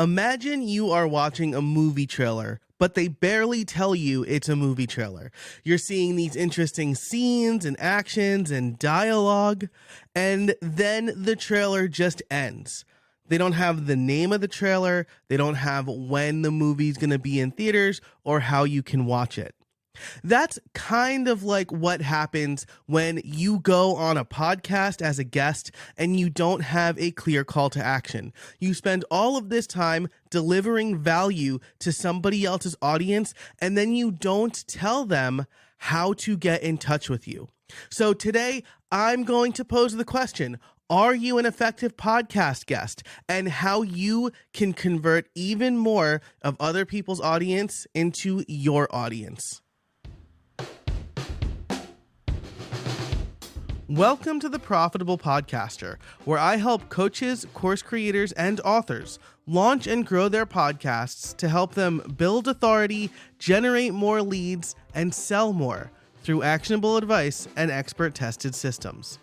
Imagine you are watching a movie trailer, but they barely tell you it's a movie trailer. You're seeing these interesting scenes and actions and dialogue, and then the trailer just ends. They don't have the name of the trailer, they don't have when the movie's going to be in theaters, or how you can watch it. That's kind of like what happens when you go on a podcast as a guest and you don't have a clear call to action. You spend all of this time delivering value to somebody else's audience, and then you don't tell them how to get in touch with you. So today, I'm going to pose the question: are you an effective podcast guest, and how you can convert even more of other people's audience into your audience? Welcome to The Profitable Podcaster, where I help coaches, course creators, and authors launch and grow their podcasts to help them build authority, generate more leads, and sell more through actionable advice and expert-tested systems.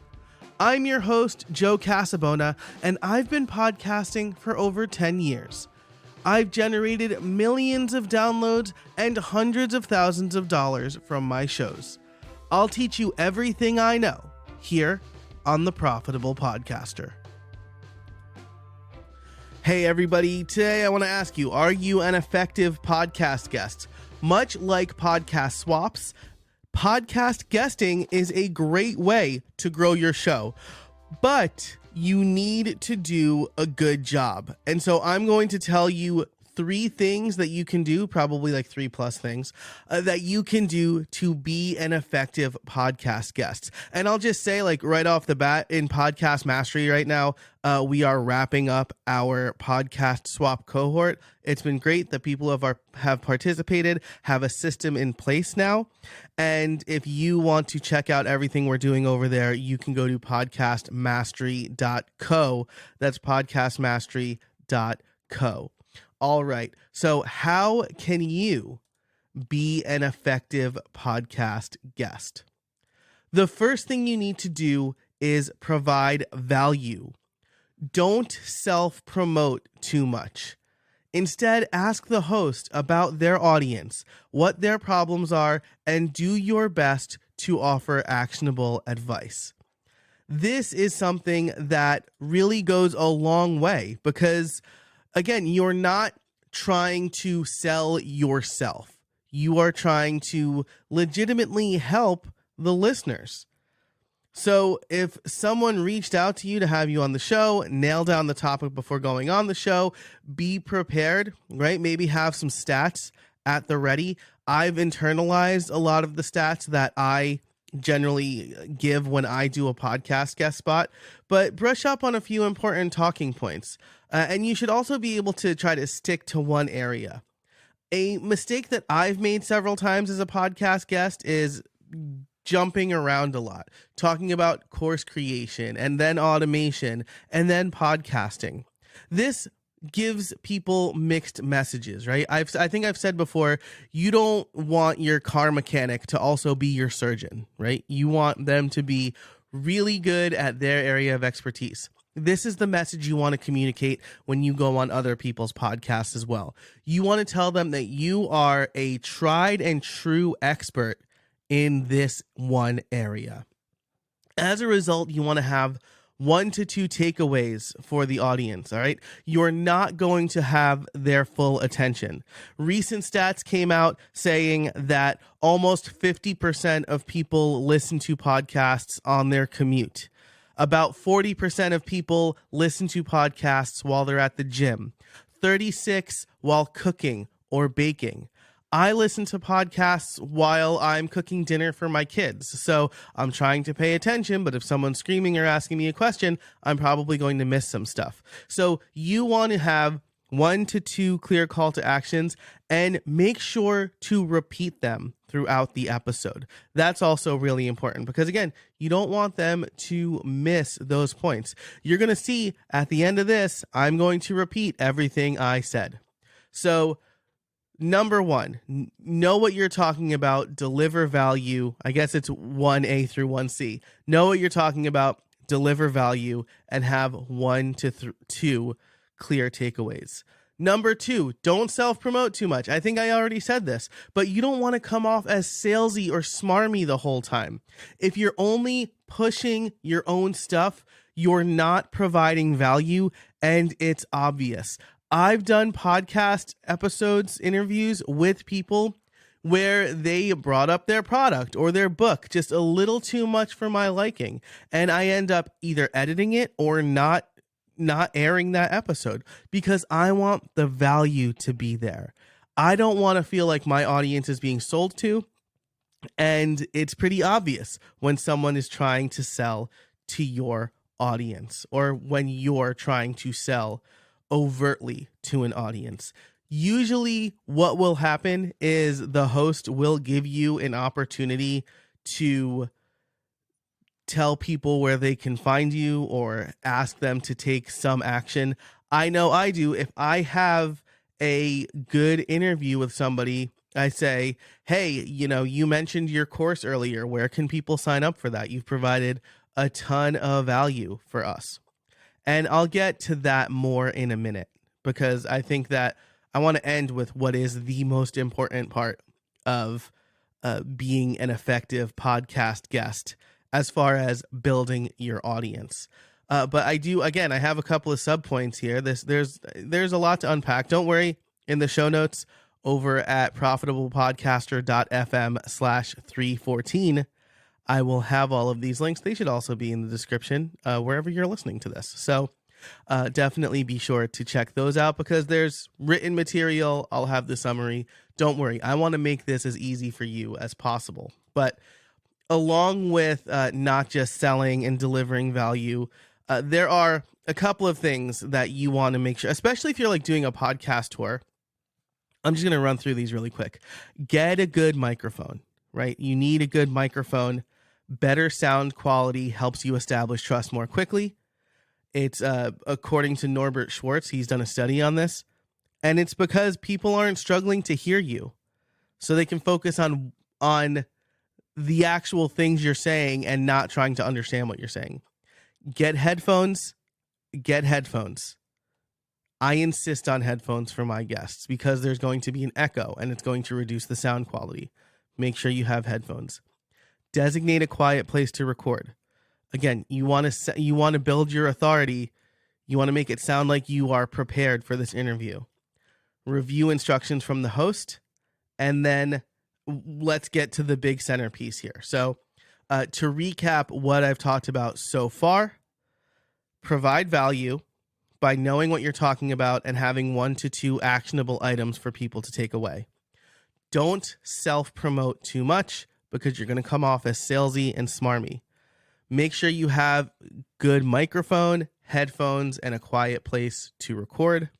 I'm your host, Joe Casabona, and I've been podcasting for over 10 years. I've generated millions of downloads and hundreds of thousands of dollars from my shows. I'll teach you everything I know here on The Profitable Podcaster. Hey everybody, today I want to ask you, are you an effective podcast guest? Much like podcast swaps, podcast guesting is a great way to grow your show, but you need to do a good job. And so I'm going to tell you 3 things that you can do, probably like 3+ things that you can do to be an effective podcast guest. And I'll just say, like, right off the bat, in Podcast Mastery right now, we are wrapping up our podcast swap cohort. It's been great that people have participated, have a system in place now. And if you want to check out everything we're doing over there, you can go to podcastmastery.co. That's podcastmastery.co. All right. So how can you be an effective podcast guest? The first thing you need to do is provide value. Don't self-promote too much. Instead, ask the host about their audience, what their problems are, and do your best to offer actionable advice. This is something that really goes a long way because, again, you're not trying to sell yourself. You are trying to legitimately help the listeners. So if someone reached out to you to have you on the show, nail down the topic before going on the show, be prepared, right? Maybe have some stats at the ready. I've internalized a lot of the stats that I generally give when I do a podcast guest spot, but brush up on a few important talking points. And you should also be able to try to stick to one area. A mistake that I've made several times as a podcast guest is jumping around a lot, talking about course creation and then automation and then podcasting. This gives people mixed messages, right? I think I've said before, you don't want your car mechanic to also be your surgeon, right? You want them to be really good at their area of expertise. This is the message you want to communicate when you go on other people's podcasts as well. You want to tell them that you are a tried and true expert in this one area. As a result, you want to have 1 to 2 takeaways for the audience, all right? You're not going to have their full attention. Recent stats came out saying that almost 50% of people listen to podcasts on their commute. About 40% of people listen to podcasts while they're at the gym. 36% while cooking or baking. I listen to podcasts while I'm cooking dinner for my kids. So I'm trying to pay attention, but if someone's screaming or asking me a question, I'm probably going to miss some stuff. So you want to have 1 to 2 clear call to actions and make sure to repeat them throughout the episode. That's also really important because, again, you don't want them to miss those points. You're going to see at the end of this, I'm going to repeat everything I said. So number 1, know what you're talking about, deliver value. I guess it's 1A through 1C. Know what you're talking about, deliver value, and have 1 to 2 clear takeaways. Number 2, don't self-promote too much. I think I already said this, but you don't want to come off as salesy or smarmy the whole time. If you're only pushing your own stuff, you're not providing value, and it's obvious. I've done podcast episodes, interviews with people where they brought up their product or their book just a little too much for my liking, and I end up either editing it or not airing that episode because I want the value to be there. I don't want to feel like my audience is being sold to, and it's pretty obvious when someone is trying to sell to your audience or when you're trying to sell overtly to an audience. Usually what will happen is the host will give you an opportunity to tell people where they can find you or ask them to take some action. I know I do. If I have a good interview with somebody, I say, hey, you mentioned your course earlier. Where can people sign up for that? You've provided a ton of value for us. And I'll get to that more in a minute because I think that I want to end with what is the most important part of being an effective podcast guest as far as building your audience. But I have a couple of subpoints here. There's a lot to unpack. Don't worry, in the show notes over at profitablepodcaster.fm/314, I will have all of these links. They should also be in the description wherever you're listening to this. So definitely be sure to check those out because there's written material. I'll have the summary. Don't worry. I want to make this as easy for you as possible. But along with not just selling and delivering value, there are a couple of things that you want to make sure, especially if you're like doing a podcast tour. I'm just going to run through these really quick. Get a good microphone, right? You need a good microphone. Better sound quality helps you establish trust more quickly. It's according to Norbert Schwartz, he's done a study on this, and it's because people aren't struggling to hear you, so they can focus on the actual things you're saying and not trying to understand what you're saying. Get headphones. I insist on headphones for my guests because there's going to be an echo and it's going to reduce the sound quality. Make sure you have headphones. Designate a quiet place to record. Again, you want to build your authority. You want to make it sound like you are prepared for this interview. Review instructions from the host, and then let's get to the big centerpiece here. So to recap what I've talked about so far, provide value by knowing what you're talking about and having 1 to 2 actionable items for people to take away. Don't self-promote too much because you're going to come off as salesy and smarmy. Make sure you have good microphone, headphones, and a quiet place to record.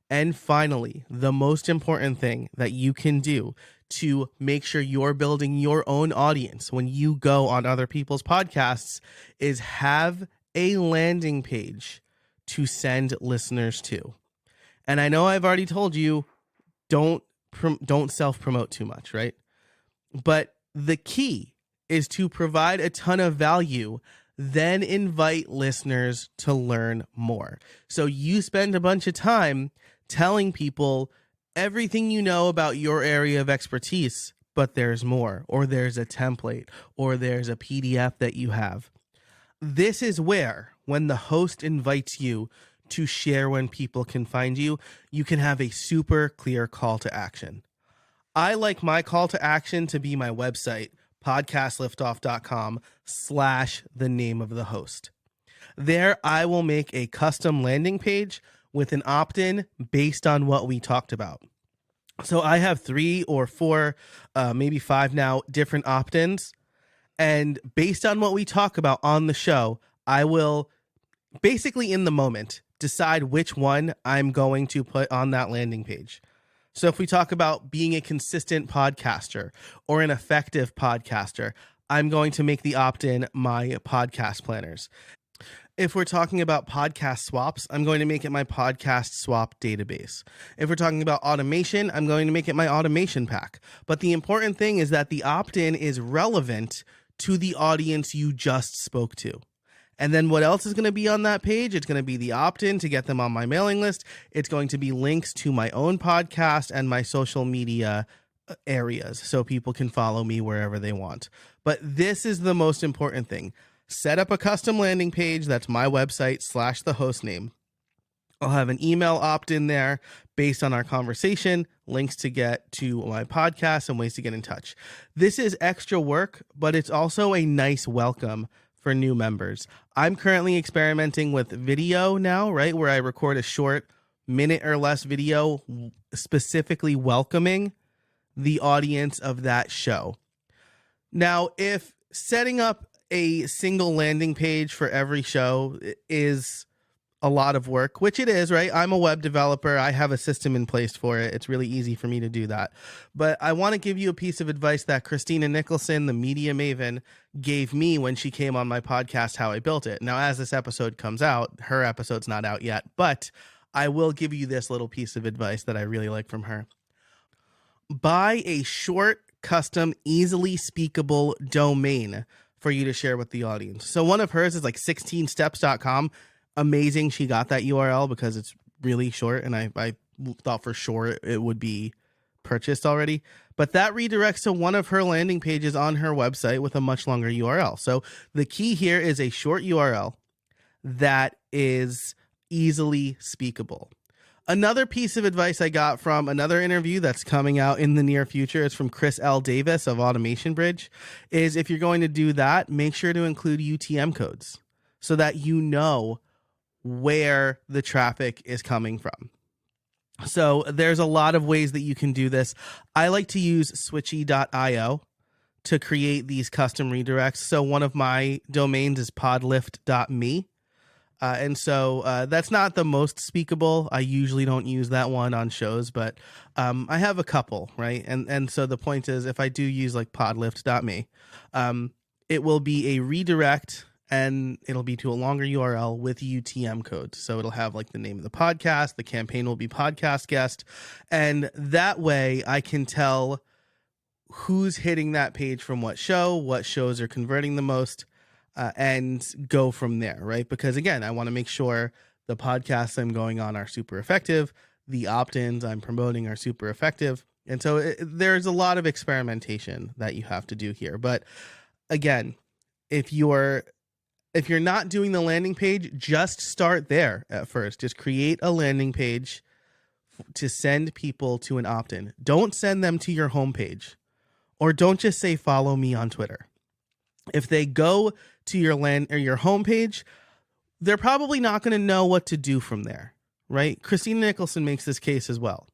And finally, the most important thing that you can do to make sure you're building your own audience when you go on other people's podcasts is have a landing page to send listeners to. And I know I've already told you, don't self-promote too much, right? But the key is to provide a ton of value, then invite listeners to learn more. So you spend a bunch of time telling people everything you know about your area of expertise, but there's more, or there's a template, or there's a PDF that you have. This is where, when the host invites you to share when people can find you, you can have a super clear call to action. I like my call to action to be my website, podcastliftoff.com/the name of the host. There, I will make a custom landing page with an opt-in based on what we talked about. So I have 3 or 4, maybe 5 now, different opt-ins. And based on what we talk about on the show, I will basically in the moment decide which one I'm going to put on that landing page. So if we talk about being a consistent podcaster or an effective podcaster, I'm going to make the opt-in my podcast planners. If we're talking about podcast swaps, I'm going to make it my podcast swap database. If we're talking about automation, I'm going to make it my automation pack. But the important thing is that the opt-in is relevant to the audience you just spoke to. And then what else is going to be on that page? It's going to be the opt-in to get them on my mailing list. It's going to be links to my own podcast and my social media areas so people can follow me wherever they want. But this is the most important thing. Set up a custom landing page. That's my website / the host name. I'll have an email opt-in there based on our conversation, links to get to my podcast and ways to get in touch. This is extra work, but it's also a nice welcome for new members. I'm currently experimenting with video now, right? Where I record a short minute or less video specifically welcoming the audience of that show. Now, if setting up a single landing page for every show is a lot of work, which it is, right? I'm a web developer. I have a system in place for it. It's really easy for me to do that. But I want to give you a piece of advice that Christina Nicholson, the media maven, gave me when she came on my podcast, How I Built It. Now, as this episode comes out, her episode's not out yet, but I will give you this little piece of advice that I really like from her. Buy a short, custom, easily speakable domain for you to share with the audience. So one of hers is like 16steps.com. Amazing she got that URL because it's really short, and I thought for sure it would be purchased already. But that redirects to one of her landing pages on her website with a much longer URL. So the key here is a short URL that is easily speakable. Another piece of advice I got from another interview that's coming out in the near future is from Chris L. Davis of Automation Bridge, is if you're going to do that, make sure to include UTM codes so that you know where the traffic is coming from. So there's a lot of ways that you can do this. I like to use switchy.io to create these custom redirects. So one of my domains is podlift.me. And so that's not the most speakable. I usually don't use that one on shows, but I have a couple, right? And so the point is, if I do use like podlift.me, it will be a redirect, and it'll be to a longer URL with UTM codes. So it'll have like the name of the podcast. The campaign will be podcast guest. And that way I can tell who's hitting that page from what shows are converting the most, and go from there, right? Because again, I want to make sure the podcasts I'm going on are super effective. The opt-ins I'm promoting are super effective. And so there's a lot of experimentation that you have to do here. But again, if you're not doing the landing page, just start there at first. Just create a landing page to send people to an opt-in. Don't send them to your homepage, or don't just say, follow me on Twitter. If they go to your your homepage, they're probably not going to know what to do from there, right? Christina Nicholson makes this case as well.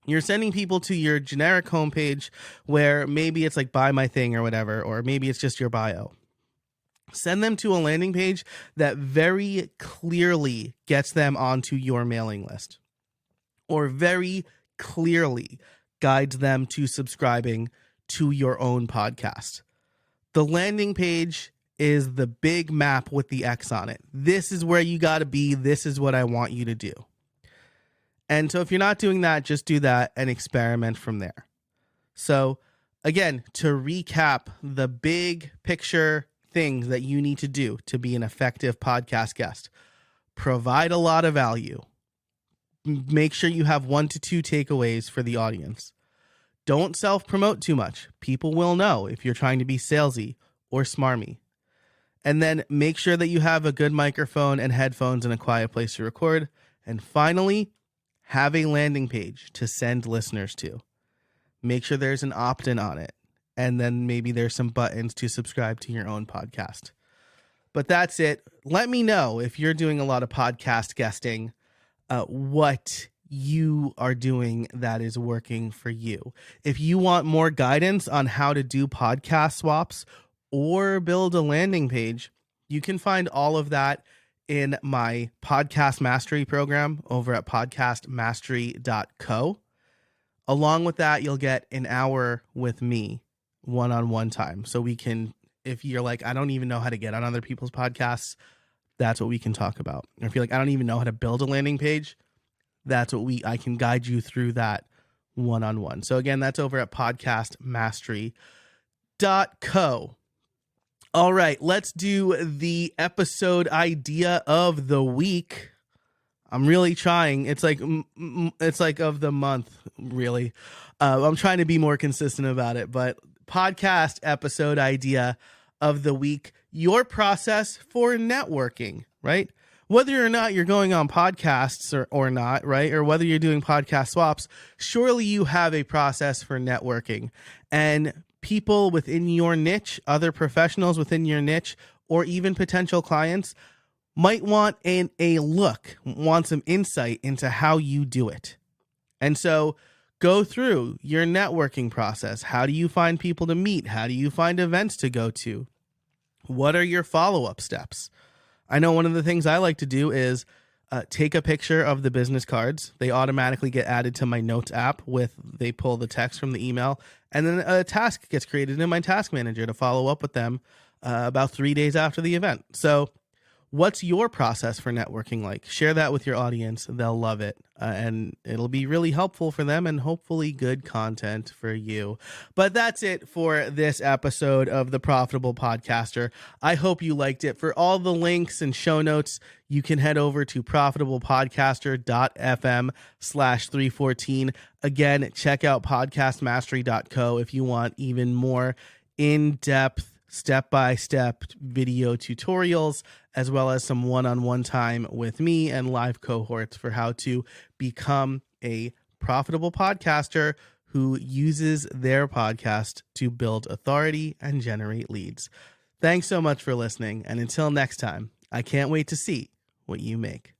You're sending people to your generic homepage where maybe it's like buy my thing or whatever, or maybe it's just your bio. Send them to a landing page that very clearly gets them onto your mailing list, or very clearly guides them to subscribing to your own podcast. The landing page is the big map with the X on it. This is where you got to be. This is what I want you to do. And so if you're not doing that, just do that and experiment from there. So again, to recap the big picture things that you need to do to be an effective podcast guest: provide a lot of value. Make sure you have 1 to 2 takeaways for the audience. Don't self-promote too much. People will know if you're trying to be salesy or smarmy. And then make sure that you have a good microphone and headphones and a quiet place to record. And finally, have a landing page to send listeners to. Make sure there's an opt-in on it. And then maybe there's some buttons to subscribe to your own podcast. But that's it. Let me know if you're doing a lot of podcast guesting, what you are doing that is working for you. If you want more guidance on how to do podcast swaps or build a landing page, you can find all of that in my podcast mastery program over at podcastmastery.co. Along with that, you'll get an hour with me one-on-one time. So we can, if you're like, I don't even know how to get on other people's podcasts, that's what we can talk about. Or if you're like, I don't even know how to build a landing page, that's what I can guide you through that one-on-one. So again, that's over at podcastmastery.co. All right, let's do the episode idea of the week. I'm really trying. It's like of the month, really. I'm trying to be more consistent about it, but podcast episode idea of the week, your process for networking, right? Whether or not you're going on podcasts or not, right? Or whether you're doing podcast swaps, surely you have a process for networking. And people within your niche, other professionals within your niche, or even potential clients might want want some insight into how you do it. And so go through your networking process. How do you find people to meet? How do you find events to go to? What are your follow-up steps? I know one of the things I like to do is take a picture of the business cards. They automatically get added to my notes app they pull the text from the email, and then a task gets created in my task manager to follow up with them about 3 days after the event. So what's your process for networking like? Share that with your audience. They'll love it. And it'll be really helpful for them and hopefully good content for you. But that's it for this episode of The Profitable Podcaster. I hope you liked it. For all the links and show notes, you can head over to profitablepodcaster.fm/314. Again, check out podcastmastery.co if you want even more in-depth step-by-step video tutorials, as well as some one-on-one time with me and live cohorts for how to become a profitable podcaster who uses their podcast to build authority and generate leads. Thanks so much for listening. And until next time, I can't wait to see what you make.